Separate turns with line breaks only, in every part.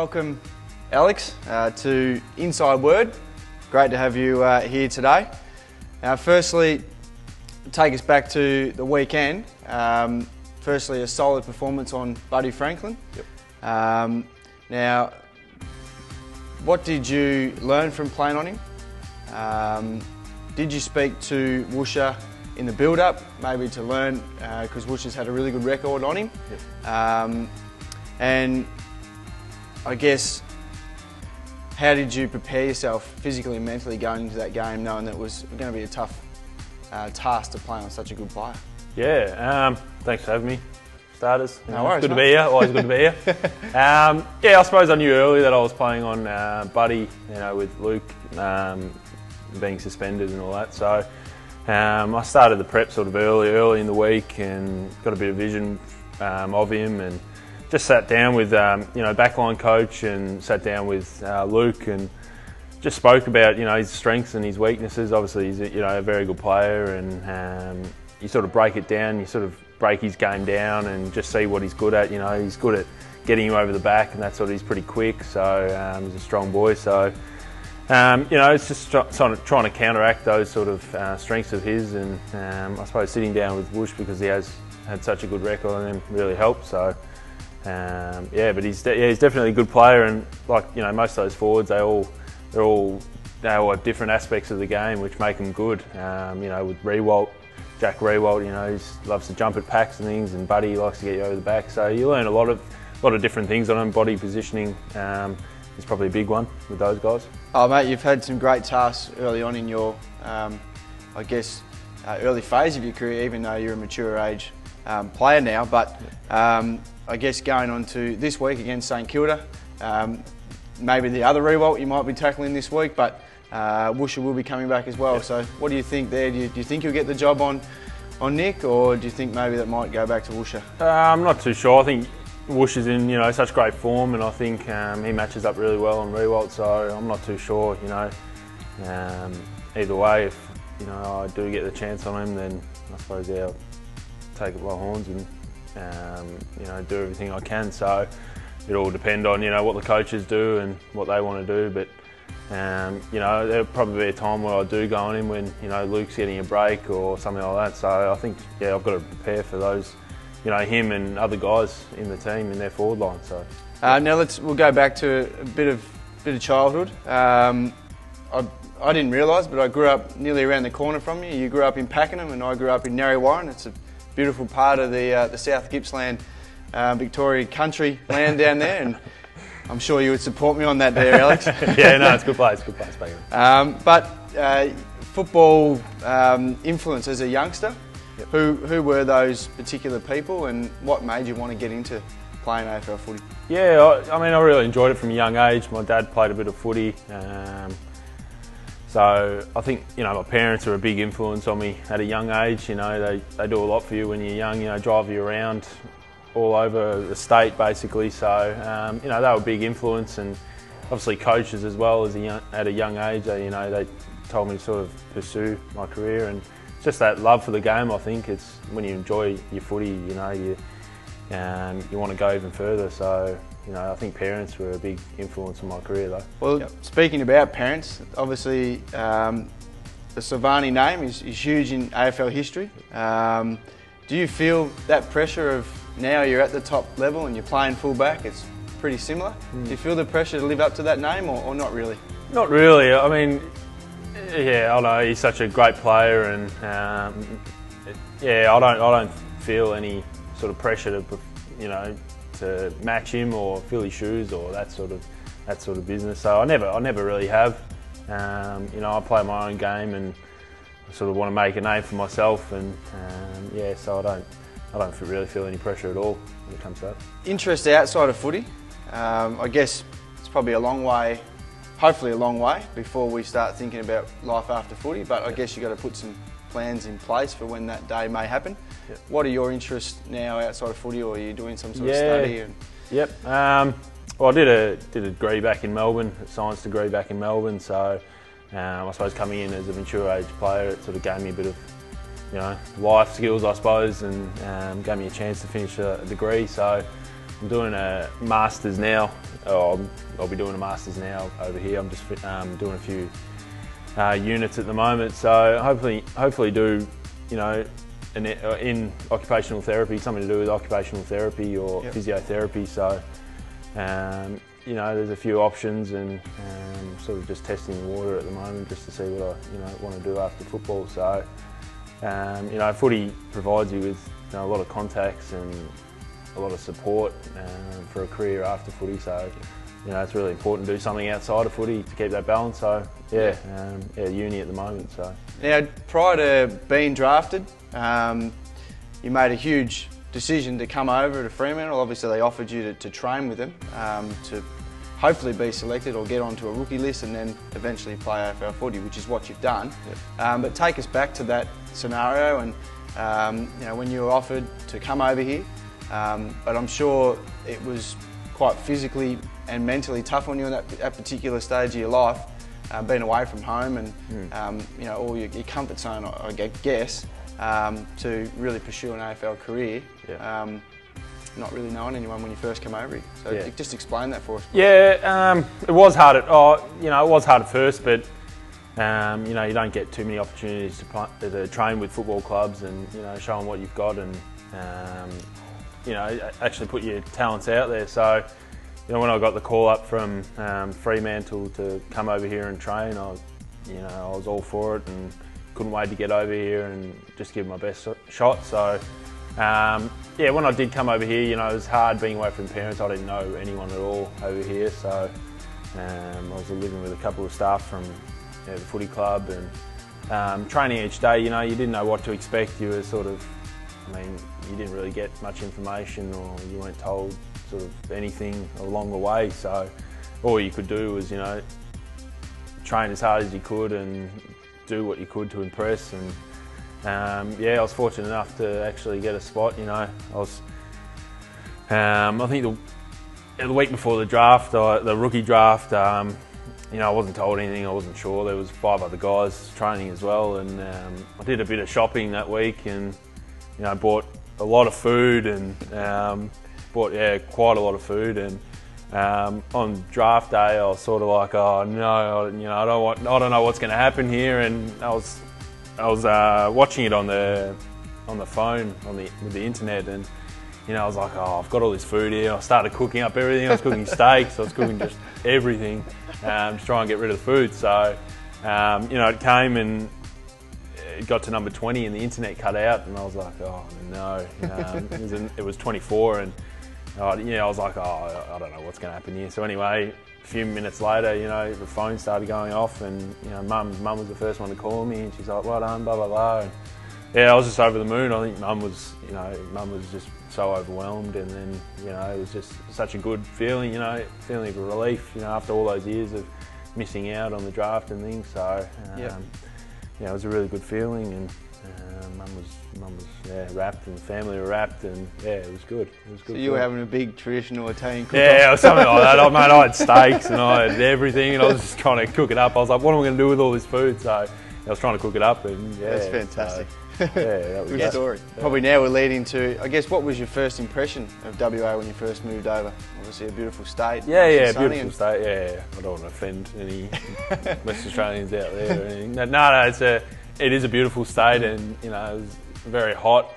Welcome, Alex, to Inside Word. Great to have you here today. Firstly, take us back to the weekend. Firstly, a solid performance on Buddy Franklin.
Yep.
Now, what did you learn from playing on him? Did you speak to Woosha in the build-up, maybe to learn, because Woosha's had a really good record on him?
Yep.
And I guess, how did you prepare yourself physically and mentally going into that game, knowing that it was going to be a tough task to play on such a good player?
Yeah, thanks for having me, starters.
No worries,
good to be here, always good to be here. Yeah, I suppose I knew early that I was playing on Buddy, with Luke being suspended and all that. So I started the prep sort of early in the week and got a bit of vision of him, and just sat down with backline coach and sat down with Luke and just spoke about his strengths and his weaknesses. Obviously he's a very good player, and you sort of break it down, you sort of break his game down and just see what he's good at. He's good at getting you over the back, and that's what he's pretty quick, so he's a strong boy. So it's just trying to counteract those sort of strengths of his, and I suppose sitting down with Woosh, because he has had such a good record on him, really helped. So but he's definitely a good player, and like most of those forwards, they all have different aspects of the game which make them good. With Riewoldt, Jack Riewoldt, he loves to jump at packs and things, and Buddy likes to get you over the back. So you learn a lot of different things on him. Body positioning is probably a big one with those guys.
Oh mate, you've had some great tasks early on in your, early phase of your career, even though you're a mature age player now. But I guess going on to this week against St Kilda, maybe the other Riewoldt you might be tackling this week, but Woosha will be coming back as well. Yep. So what do you think there? Do you think you'll get the job on Nick, or do you think maybe that might go back to Woosha? I'm
not too sure. I think Woosh is in such great form, and I think he matches up really well on Riewoldt, so I'm not too sure. Either way, if I do get the chance on him, then I suppose I'll take it by horns and do everything I can. So it all depend on what the coaches do and what they want to do. But there'll probably be a time where I do go on him when Luke's getting a break or something like that. So I think I've got to prepare for those, him and other guys in the team in their forward line. So
now we'll go back to a bit of childhood. I didn't realise, but I grew up nearly around the corner from you. You grew up in Pakenham, and I grew up in Riewoldt. It's a beautiful part of the South Gippsland, Victoria country land down there, and I'm sure you would support me on that there, Alex.
Yeah, no, it's a good place, Pakenham.
But football influence as a youngster, yep. Who were those particular people, and what made you want to get into playing AFL footy? Yeah,
I really enjoyed it from a young age. My dad played a bit of footy. So I think my parents are a big influence on me at a young age. They do a lot for you when you're young. Drive you around all over the state basically. So they were a big influence, and obviously coaches as well at a young age. They told me to sort of pursue my career, and it's just that love for the game. I think it's when you enjoy your footy, you want to go even further. So I think parents were a big influence on my career though. Well,
yep. Speaking about parents, obviously the Silvagni name is huge in AFL history. Do you feel that pressure of now you're at the top level and you're playing full back? It's pretty similar. Do you feel the pressure to live up to that name, or not really?
Not really. I know he's such a great player, and I don't feel any sort of pressure to match him or fill his shoes or that sort of business. So I never really have. I play my own game, and I sort of want to make a name for myself, and so I don't really feel any pressure at all when it comes to that.
Interest outside of footy, I guess it's probably hopefully a long way before we start thinking about life after footy, but I guess you've got to put some plans in place for when that day may happen. Yep. What are your interests now outside of footy, or are you doing some sort of study?
Yep. Well, I did a degree back in Melbourne, a science degree back in Melbourne. So I suppose coming in as a mature age player, it sort of gave me a bit of life skills, I suppose, and gave me a chance to finish a degree. So doing a Masters now. I'll be doing a Masters now over here. I'm just doing a few units at the moment, so hopefully do, you know, in occupational therapy, something to do with occupational therapy or physiotherapy. So you know, there's a few options, and sort of just testing the water at the moment just to see what I want to do after football. So you know, footy provides you with, you know, a lot of contacts and a lot of support for a career after footy. So you know, it's really important to do something outside of footy to keep that balance. So yeah, uni at the moment. So
now, prior to being drafted, you made a huge decision to come over to Fremantle. Obviously, they offered you to train with them, to hopefully be selected or get onto a rookie list and then eventually play AFL footy, which is what you've done. But take us back to that scenario and you know, when you were offered to come over here. But I'm sure it was quite physically and mentally tough on you in that particular stage of your life, being away from home and you know, all your comfort zone, I guess, to really pursue an AFL career. Not really knowing anyone when you first came over here. So just explain that for us.
Yeah, it was hard you know, it was hard at first, but you know, you don't get too many opportunities to train with football clubs and, you know, show them what you've got and you know, actually put your talents out there. So you know, when I got the call up from Fremantle to come over here and train, I was all for it and couldn't wait to get over here and just give my best shot. So yeah, when I did come over here, you know, it was hard being away from parents. I didn't know anyone at all over here, so I was living with a couple of staff from the footy club and training each day. You know, you didn't know what to expect. You were sort of, I mean, you didn't really get much information, or you weren't told sort of anything along the way. So all you could do was, you know, train as hard as you could and do what you could to impress. And yeah, I was fortunate enough to actually get a spot. You know, I was, I think the week before the draft, the rookie draft, you know, I wasn't told anything. I wasn't sure. There was 5 other guys training as well, and I did a bit of shopping that week, and you know, bought a lot of food and bought quite a lot of food. And on draft day, I was sort of like, oh no, you know, I don't know what's going to happen here. And I was watching it on the phone with the internet, and you know, I was like, oh, I've got all this food here. I started cooking up everything. I was cooking steaks. I was cooking just everything, just trying to get rid of the food. So you know, it came and it got to number 20 and the internet cut out, and I was like, oh no. It was 24, and yeah, I was like, oh, I don't know what's going to happen here. So anyway, a few minutes later, you know, the phone started going off, and you know, Mum was the first one to call me, and she's like, well done, blah blah blah. And yeah, I was just over the moon. I think Mum was just so overwhelmed, and then you know, it was just such a good feeling, you know, feeling of relief, you know, after all those years of missing out on the draft and things. So yeah, it was a really good feeling, and Mum was wrapped, and the family were wrapped, and yeah, it was good. It was good.
So you were having a big traditional Italian cook-off?
Yeah, or something like that. Mate, I had steaks and I had everything, and I was just trying to cook it up. I was like, what am I going to do with all this food? So I was trying to cook it up, and yeah,
that's fantastic.
So, yeah, that was
good story. Yeah. Probably now we're leading to, I guess, what was your first impression of WA when you first moved over? Obviously a beautiful state.
Yeah, beautiful state. Yeah, I don't want to offend any West Australians out there or anything. No, it is a beautiful state, and you know, it was very hot.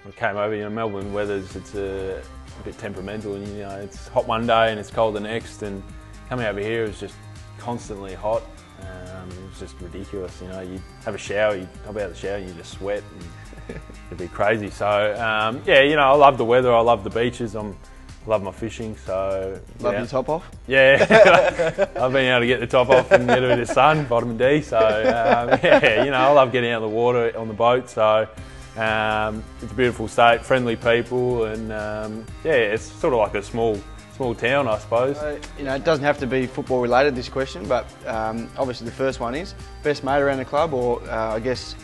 I came over, you know, Melbourne weather's, it's a bit temperamental, and you know, it's hot one day and it's cold the next, and coming over here is just constantly hot. It was just ridiculous, you know. You have a shower, you hop out of the shower and you just sweat, and it'd be crazy. So yeah, you know, I love the weather, I love the beaches, I love my fishing. So
love your top off?
Yeah, I've been able to get the top off and get a bit of sun, vitamin D. So yeah, you know, I love getting out of the water on the boat. So it's a beautiful state, friendly people, and yeah, it's sort of like a small town, I suppose.
You know, it doesn't have to be football related, this question, but obviously the first one is best mate around the club, or I guess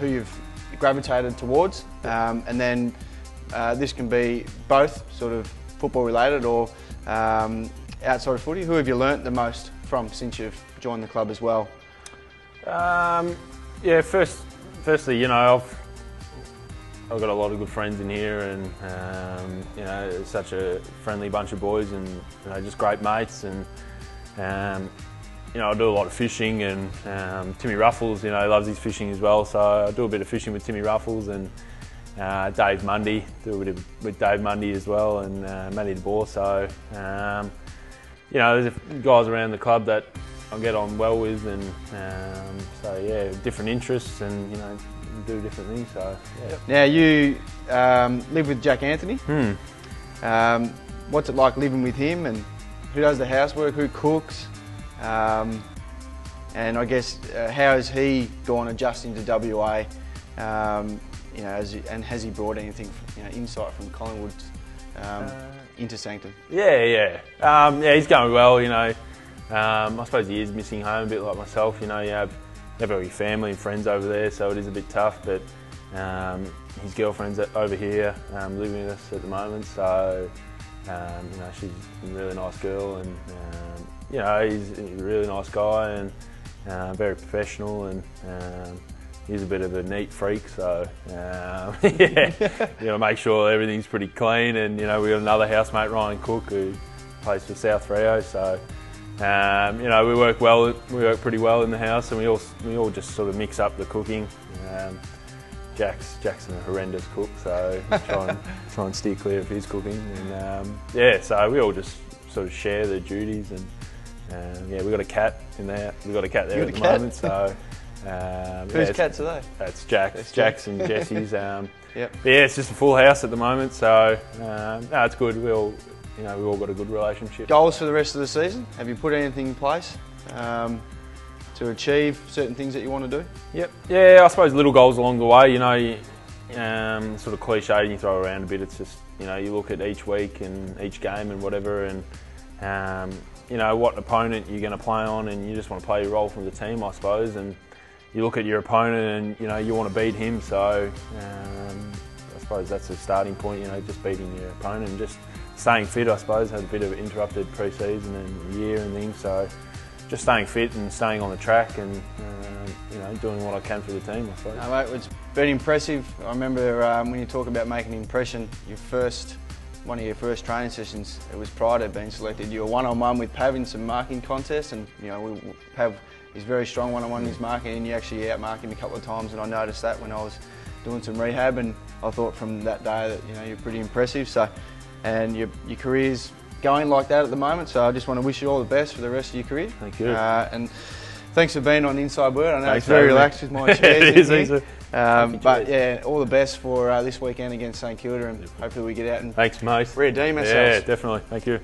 who you've gravitated towards, and then this can be both sort of football related or outside of footy. Who have you learnt the most from since you've joined the club as well?
Yeah, firstly, you know, I've got a lot of good friends in here, and you know, it's such a friendly bunch of boys, and you know, just great mates. And you know, I do a lot of fishing, and Timmy Ruffles, you know, loves his fishing as well. So I do a bit of fishing with Timmy Ruffles, and Dave Mundy, do a bit with Dave Mundy as well, and Matty DeBoer. So you know, there's guys around the club that I get on well with, and so yeah, different interests, and you know, do different things. So yeah.
Now you live with Jack Anthony. What's it like living with him, and who does the housework, who cooks, and I guess how has he gone adjusting to WA? You know, and has he brought anything, you know, insight from Collingwood into Sanctum?
Yeah, he's going well. You know, I suppose he is missing home a bit like myself. You know, you have all your family and friends over there, so it is a bit tough. But his girlfriend's over here living with us at the moment, so you know, she's a really nice girl, and you know, he's a really nice guy, and very professional, and he's a bit of a neat freak, so yeah, you know, make sure everything's pretty clean. And you know, we got another housemate, Ryan Cook, who plays for South Freo, so you know, we work pretty well in the house, and we all just sort of mix up the cooking. Jack's a horrendous cook, so we try and steer clear of his cooking, and yeah, so we all just sort of share the duties, and yeah, we got a cat in there. We got a cat there at the moment, so.
Whose cats are they?
That's Jack's and Jesse's. Yep.
But
yeah, it's just a full house at the moment, so no, it's good. We all got a good relationship.
Goals for the rest of the season? Have you put anything in place to achieve certain things that you want to do?
Yep. Yeah, I suppose little goals along the way. You know, sort of cliched and you throw around a bit. It's just, you know, you look at each week and each game and whatever, and you know what opponent you're going to play on, and you just want to play your role for the team, I suppose. And you look at your opponent, and you know, you want to beat him. So I suppose that's a starting point. You know, just beating your opponent and just staying fit. I suppose had a bit of an interrupted pre-season and year and things. So just staying fit and staying on the track, and you know, doing what I can for the team, I suppose.
No, mate, it's been impressive. I remember when you talk about making an impression, one of your first training sessions, it was prior to being selected. You were one-on-one with Pav in some marking contests, and you know, Pav is very strong one-on-one in his marking, and you actually outmarked him a couple of times, and I noticed that when I was doing some rehab, and I thought from that day that, you know, you're pretty impressive. So, and your career's going like that at the moment, so I just want to wish you all the best for the rest of your career.
Thank you.
And thanks for being on Inside Word. I know
Thanks,
it's very relaxed with my chairs in here. But
chairs.
yeah, all the best for this weekend against St Kilda, and hopefully we get out and
thanks, mate.
redeem ourselves.
Yeah, definitely. Thank you.